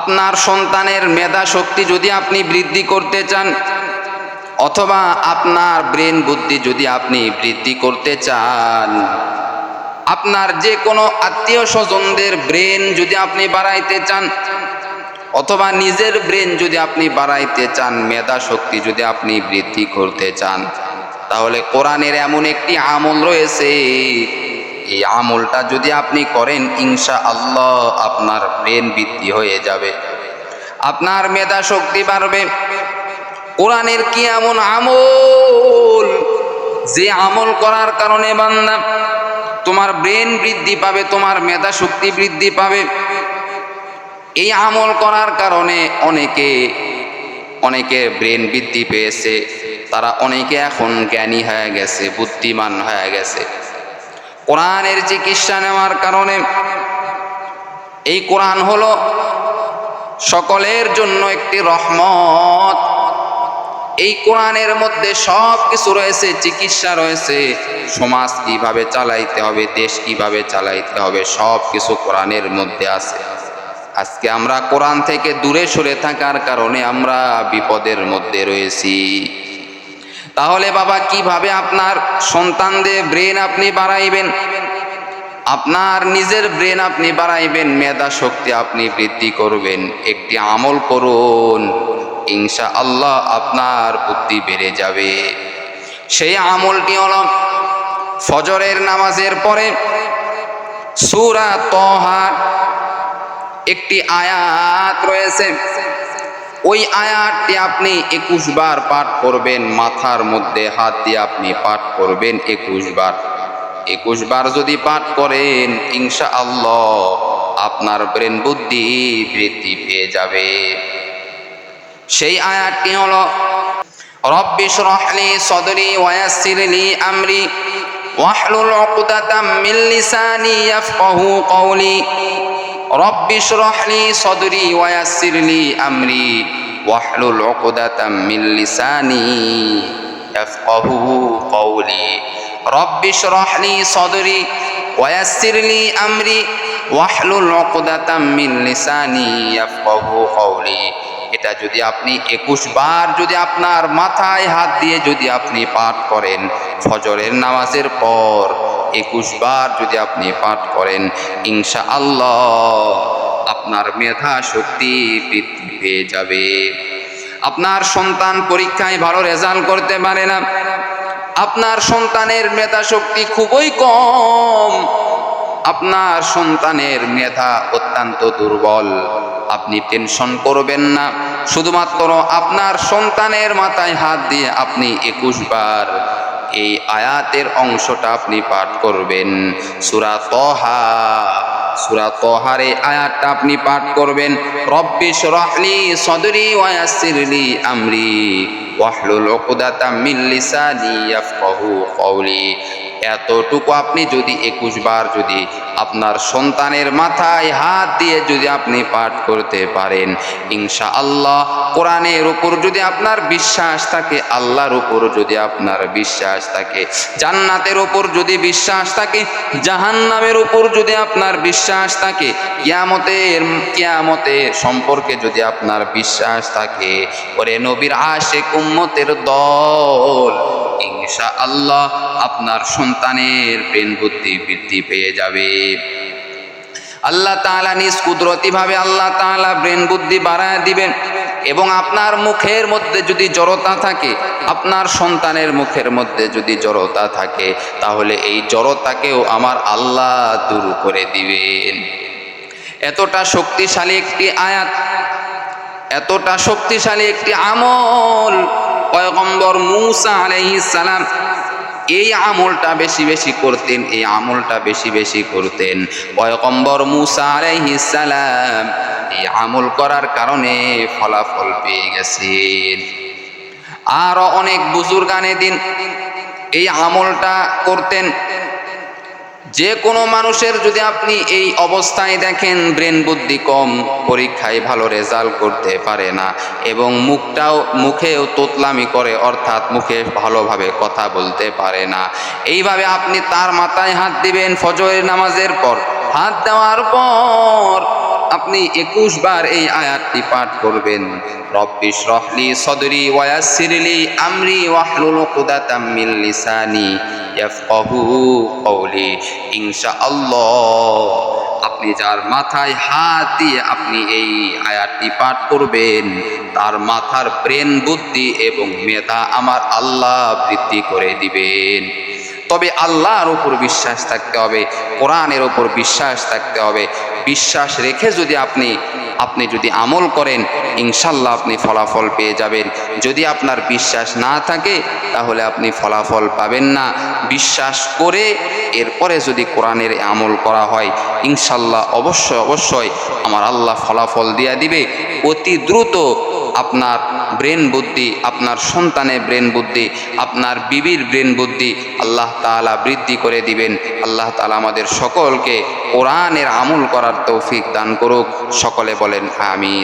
আপনার সন্তানের মেধা শক্তি যদি আপনি বৃদ্ধি করতে চান, অথবা আপনার ব্রেন বুদ্ধি যদি আপনি বৃদ্ধি করতে চান, আপনার যে কোনো আত্মীয় স্বজনদের ব্রেন যদি আপনি বাড়াইতে চান, অথবা নিজের ব্রেন যদি আপনি বাড়াইতে চান, মেধা শক্তি যদি আপনি বৃদ্ধি করতে চান, তাহলে কোরআনের এমন একটি আমল রয়েছে, এই আমলটা যদি আপনি করেন ইনশাআল্লাহ আপনার ব্রেন বৃদ্ধি হয়ে যাবে, আপনার মেধা শক্তি বাড়বে। কোরআনের কি এমন আমল যে আমল করার কারণে বান্দা তোমার ব্রেন বৃদ্ধি পাবে, তোমার মেধা শক্তি বৃদ্ধি পাবে। এই আমল করার কারণে অনেকে ব্রেন বৃদ্ধি পেয়েছে, তারা অনেকে এখন জ্ঞানী হয়ে গেছে, বুদ্ধিমান হয়ে গেছে কোরআনের চিকিৎসা নেওয়ার কারণে। এই কোরআন হলো সকলের জন্য একটি রহমত। এই কোরআনের মধ্যে সব কিছু রয়েছে, চিকিৎসা রয়েছে, সমাজ কিভাবে চালাইতে হবে, দেশ কিভাবে চালাইতে হবে, সব কিছু কোরআনের মধ্যে আছে। আজকে আমরা কোরআন থেকে দূরে সরে থাকার কারণে আমরা বিপদের মধ্যে রয়েছি। তাহলে বাবা, কিভাবে আপনার সন্তানদের ব্রেন আপনি বাড়াইবেন, আপনার নিজের ব্রেন আপনি বাড়াইবেন, মেধা শক্তি আপনি বৃদ্ধি করবেন? একটি আমল করুন, ইনশাআল্লাহ আপনার বুদ্ধি বেড়ে যাবে। সেই আমলটি হলো ফজরের নামাজের পরে সূরা তহার একটি আয়াত রয়েছে, ওই আয়াতটি আপনি 21 বার পাঠ করবেন। মাথার মধ্যে হাত দিয়ে আপনি পাঠ করবেন 21 বার। 21 বার যদি পাঠ করেন ইনশাআল্লাহ আপনার ব্রেন বুদ্ধি বৃদ্ধি পেয়ে যাবে। সেই আয়াতটি হলো রব্বি ইশরাহ লি সাদরি ওয়া ইয়াসসির লি আমরি ওয়াহলুল উকদাতাম মিন লিসানি ইয়াফকাহু কওলি। রব্বি ইশরাহ লি সাদরি ওয়া ইয়াসসির লি আমরি ওয়াহলুল উকদাতাম মিন লিসানি ইয়াফকাহু কওলি। রব্বি ইশরাহ লি সাদরি ওয়া ইয়াসসির লি আমরি ওয়াহলুল উকদাতাম মিন লিসানি ইয়াফকাহু কওলি। এটা যদি আপনি 21 বার যদি আপনার মাথায় হাত দিয়ে যদি আপনি পাঠ করেন, ফজরের নামাজের পর 21 বার যদি আপনি পাঠ করেন, ইনশাআল্লাহ আপনার মেধা শক্তি বৃদ্ধি পেয়ে যাবে। আপনার সন্তান পরীক্ষায় ভালো রেজাল্ট করতে পারে না, আপনার সন্তানের মেধা শক্তি খুবই কম, আপনার সন্তানের মেধা অত্যন্ত দুর্বল, আপনি টেনশন করবেন না। শুধুমাত্র আপনার সন্তানের মাথায় হাত দিয়ে আপনি 21 বার এই আয়াতের অংশটা আপনি পাঠ করবেন। সূরা তহার এই আয়াতটা আপনি পাঠ করবেন। রব্বি ইশরাহ লি সাদরি ওয়া ইয়াসসির লি আমরি ওয়াহলুল উকদাতাম মিন লিসানি ইয়াফকাহু কওলি। এতটুকু আপনি যদি 21 বার যদি আপনার সন্তানের মাথায় হাত দিয়ে যদি আপনি পাঠ করতে পারেন, ইনশাআল্লাহ কোরআনের উপর যদি আপনার বিশ্বাস থাকে, আল্লাহর উপর যদি আপনার বিশ্বাস থাকে, জান্নাতের উপর যদি বিশ্বাস থাকে, জাহান্নামের উপর যদি আপনার বিশ্বাস থাকে, কিয়ামতের সম্পর্কে যদি আপনার বিশ্বাস থাকে, ওরে নবীর আশিক উম্মতের দল, ইনশাআল্লাহ আপনার সন্তানের ব্রেন বুদ্ধি বৃদ্ধি পেয়ে যাবে। আল্লাহ তাআলা নিজ কুদরতি ভাবে আল্লাহ তাআলা ব্রেন বুদ্ধি বাড়ায় দিবেন। এবং আপনার মুখের মধ্যে যদি জড়তা থাকে, আপনার সন্তানের মুখের মধ্যে যদি জড়তা থাকে, তাহলে এই জড়তাকেও আমার আল্লাহ দূর করে দিবেন। এতটা শক্তিশালী একটি আয়াত, এতটা শক্তিশালী একটি আমল, পয়গম্বর মূসা আলাইহিস সালাম এই আমলটা বেশি বেশি করতেন, এই আমলটা বেশি বেশি করতেন। পয়গম্বর মূসা আলাইহিস সালাম এই আমল করার কারণে ফলাফল পেয়ে গেছেন। আরো অনেক বুজুর্গানে দিন এই আমলটা করতেন। যে কোনো মানুষের যদি আপনি এই অবস্থায় দেখেন ব্রেন বুদ্ধি কম, পরীক্ষায় ভালো রেজাল্ট করতে পারে না এবং মুখেও তোতলামি করে, অর্থাৎ মুখে ভালোভাবে কথা বলতে পারে না, এইভাবে আপনি তার মাথায় হাত দিবেন ফজরের নামাজের পর। হাত দেওয়ার পর আপনি 21 বার এই আয়াতটি পাঠ করবেন, রব্বিশ রহলি সদরি ওয়ায়াসসিরলি আমরি ওয়াহলুল উকদাতাম মিন লিসানি ইয়াফকাহু কওলি। ইনশাআল্লাহ আপনি যার মাথায় হাত দিয়ে আপনি এই আয়াতটি পাঠ করবেন, তার মাথার ব্রেন বুদ্ধি এবং মেধা আমার আল্লাহ বৃদ্ধি করে দিবেন। তবে আল্লাহর উপর বিশ্বাস থাকতে হবে, কোরআনের উপর বিশ্বাস থাকতে হবে। বিশ্বাস রেখে যদি আপনি যদি আমল করেন, ইনশাল্লাহ আপনি ফলাফল পেয়ে যাবেন। যদি আপনার বিশ্বাস না থাকে তাহলে আপনি ফলাফল পাবেন না। বিশ্বাস করে এরপরে যদি কোরআনের আমল করা হয়, ইনশাল্লাহ অবশ্যই আমার আল্লাহ ফলাফল দিয়ে দিবে। অতি দ্রুত আপনার ব্রেন বুদ্ধি, আপনার সন্তানের ব্রেন বুদ্ধি, আপনার বিবির ব্রেন বুদ্ধি আল্লাহ তাআলা বৃদ্ধি করে দিবেন। আল্লাহ তাআলা আমাদের সকলকে কোরআনের আমল করার তৌফিক দান করুক। সকলে বলেন আমিন।